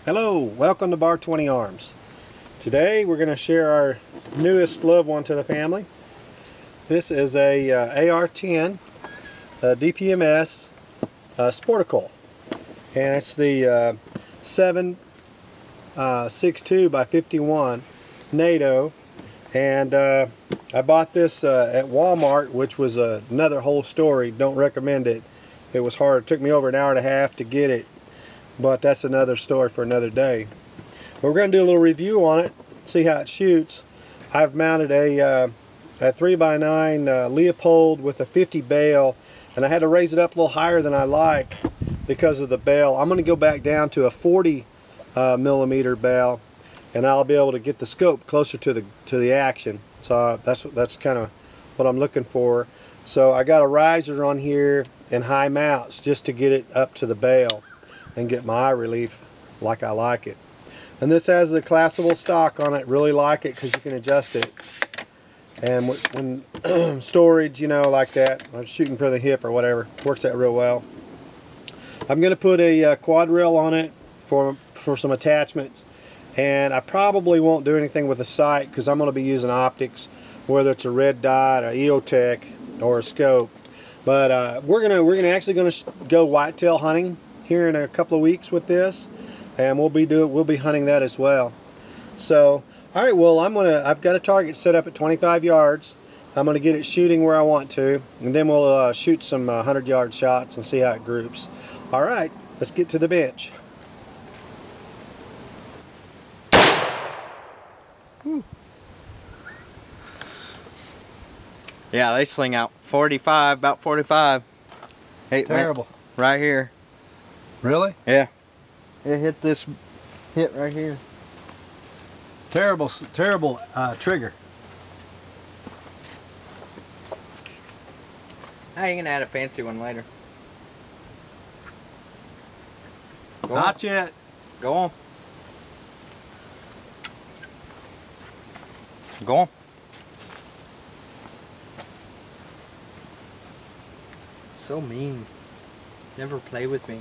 Hello, welcome to Bar 20 Arms. Today we're going to share our newest loved one to the family. This is a AR-10 DPMS Sportacle, and it's the 7.62 by 51 NATO, and I bought this at Walmart, which was another whole story. Don't recommend it. It was hard. It took me over an hour and a half to get it, but that's another story for another day. We're going to do a little review on it, see how it shoots. I've mounted a 3x9 Leopold with a 50 bail, and I had to raise it up a little higher than I like because of the bail. I'm going to go back down to a 40 millimeter bail, and I'll be able to get the scope closer to the action. So that's kind of what I'm looking for. So I got a riser on here and high mounts just to get it up to the bail and get my eye relief like I like it. And this has a collapsible stock on it. Really like it because you can adjust it. And when storage, you know, like that, or shooting for the hip or whatever, works out real well. I'm going to put a quad rail on it for some attachments. And I probably won't do anything with the sight because I'm going to be using optics, whether it's a red dot, a EOTech, or a scope. But we're actually going to go whitetail hunting here in a couple of weeks with this, and we'll be hunting that as well. So, all right, well, I've got a target set up at 25 yards. I'm going to get it shooting where I want to, and then we'll shoot some 100-yard shots and see how it groups. All right, let's get to the bench. Whew. Yeah, they sling out 45, about 45. Hey, Terrible. Right here. Really? Yeah. It hit this hit right here. Terrible trigger. I ain't gonna add a fancy one later. Not yet. Go on. Go on. So mean. Never play with me.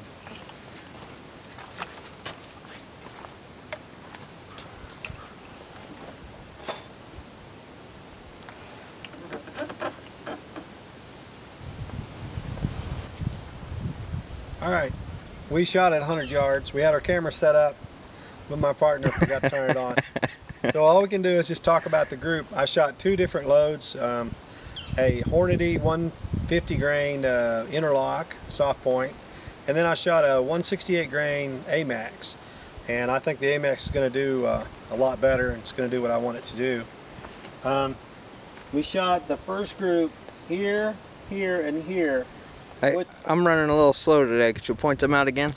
Alright, we shot at 100 yards. We had our camera set up, but my partner forgot to turn it on. So all we can do is just talk about the group. I shot two different loads, a Hornady 150 grain interlock soft point, and then I shot a 168 grain AMAX. And I think the AMAX is going to do a lot better, and it's going to do what I want it to do. We shot the first group here, here, and here. Hey, I'm running a little slow today. Could you point them out again?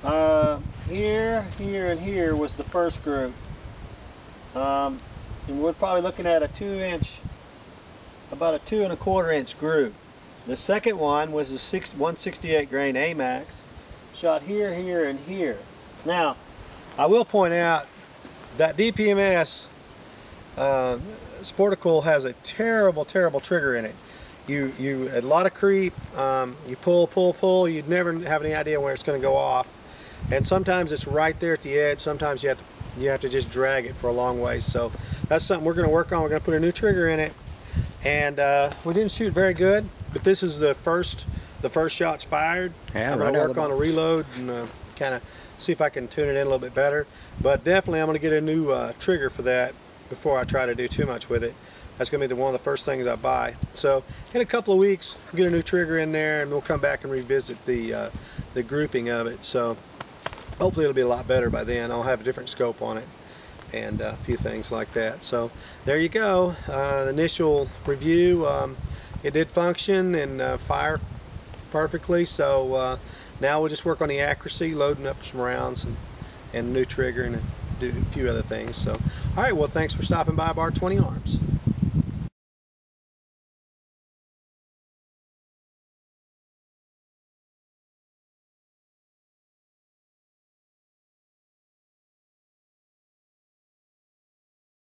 Here, here, and here was the first group. And we're probably looking at a 2-inch, about a 2 1/4 inch group. The second one was a 168 grain AMAX, shot here, here, and here. Now, I will point out that DPMS Sportacle has a terrible trigger in it. You a lot of creep. You pull. You'd never have any idea where it's going to go off. And sometimes it's right there at the edge. Sometimes you have to just drag it for a long way. So that's something we're going to work on. We're going to put a new trigger in it. And we didn't shoot very good, but this is the first shots fired. Yeah, I'm going to work on a reload and kind of see if I can tune it in a little bit better. But definitely I'm going to get a new trigger for that before I try to do too much with it. That's going to be one of the first things I buy. So in a couple of weeks, we'll get a new trigger in there, and we'll come back and revisit the grouping of it. So hopefully it'll be a lot better by then. I'll have a different scope on it and a few things like that. So there you go. The initial review, it did function and fire perfectly. So now we'll just work on the accuracy, loading up some rounds and a new trigger and do a few other things. So all right, well, thanks for stopping by Bar 20 Arms.